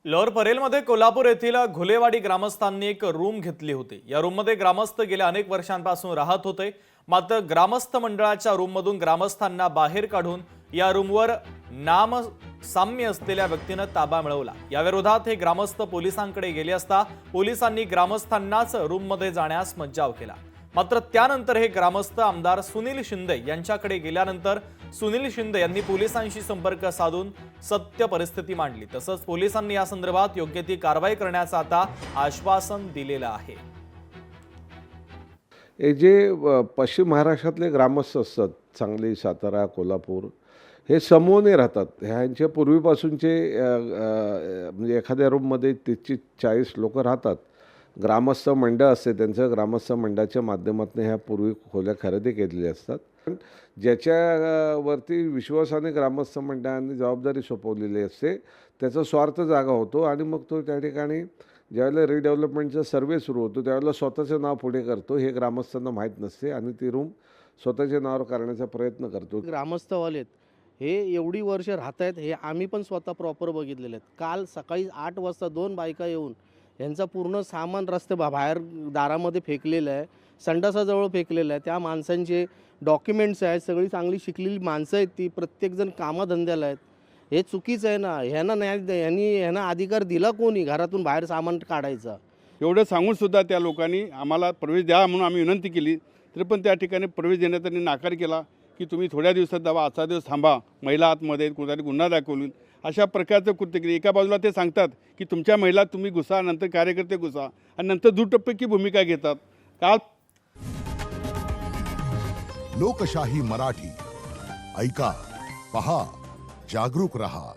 Lower परेलमध्ये Kolhapur येथील घुलेवाडी ग्रामस्थांनी एक रूम घेतली होती। या रूममध्ये ग्रामस्थ गेल्या अनेक वर्षांपासून राहत होते। मात्र ग्रामस्थ मंडळाच्या रूममधून ग्रामस्थांना बाहेर काढून या रूमवर नामसाम्य असलेल्या व्यक्तीने ताबा मिळवला। या विरोधात हे ग्रामस्थ पोलिसांकडे गेले असता पोलिसांनी ग्रामस्थांनाच रूममध्ये जाण्यास मज्जाव केला। मात्र त्यानंतर हे ग्रामस्थ आमदार सुनील शिंदे यांच्याकडे गेल्यानंतर सुनील शिंदे यांनी पोलिसांशी संपर्क साधून सत्य परिस्थिती मांडली। तसंच पोलिसांनी या संदर्भात योग्य ती कारवाई करण्याचं आता आश्वासन दिलेलं आहे। हे जे पश्चिम महाराष्ट्रातले ग्रामस्थ असतात, सांगली, सातारा, कोल्हापूर, हे समूहाने राहतात। ह्यांच्या पूर्वीपासूनचे म्हणजे एखाद्या रूममध्ये 30-40 लोक राहतात। ग्रामस्थ मंडळ असते, त्यांचं ग्रामस्थ मंडळाच्या माध्यमातून ह्या पूर्वी खोल्या खरेदी केलेल्या असतात। ज्याच्यावरती विश्वासाने ग्रामस्थ मंडळाने जबाबदारी सोपवलेली असते त्याचा स्वार्थ जागा होतो आणि मग तो त्या ठिकाणी ज्यावेळेला रिडेव्हलपमेंटचा सर्वे सुरू होतो त्यावेळेला स्वतःचं नाव पुढे करतो। हे ग्रामस्थांना माहीत नसते आणि ती रूम स्वतःच्या नावावर करण्याचा प्रयत्न करतो। ग्रामस्थवालेत हे एवढी वर्ष राहत आहेत, हे आम्ही पण स्वतः प्रॉपर बघितलेले आहेत। काल सकाळी 8 वाजता 2 बायका येऊन यांचा पूर्ण सामान रस्ते बाहेर दारामध्ये फेकलेलं आहे, संडासाजवळ फेकलेलं आहे। त्या माणसांचे डॉक्युमेंट्स आहेत, सगळी चांगली शिकलेली माणसं आहेत, ती प्रत्येकजण कामधंद्याला आहेत। हे चुकीचं आहे ना। ह्यांना अधिकार दिला कोणी घरातून बाहेर सामान काढायचा? एवढं सांगून सुद्धा त्या लोकांनी आम्हाला प्रवेश द्या म्हणून आम्ही विनंती केली, तरी पण त्या ठिकाणी प्रवेश देण्यात त्यांनी नाकार केला की तुम्ही थोड्या दिवसात जावा, आजचा दिवस थांबा, महिला आतमध्ये कोणतरी गुन्हा दाखवून अशा प्रकारचं कृत्य केली। एका बाजूला ते सांगतात की तुमच्या महिला तुम्ही घुसा, नंतर कार्यकर्ते घुसा आणि नंतर दुटप्पी भूमिका घेतात। काल लोकशाही मराठी ऐका, पहा, जागरूक रहा।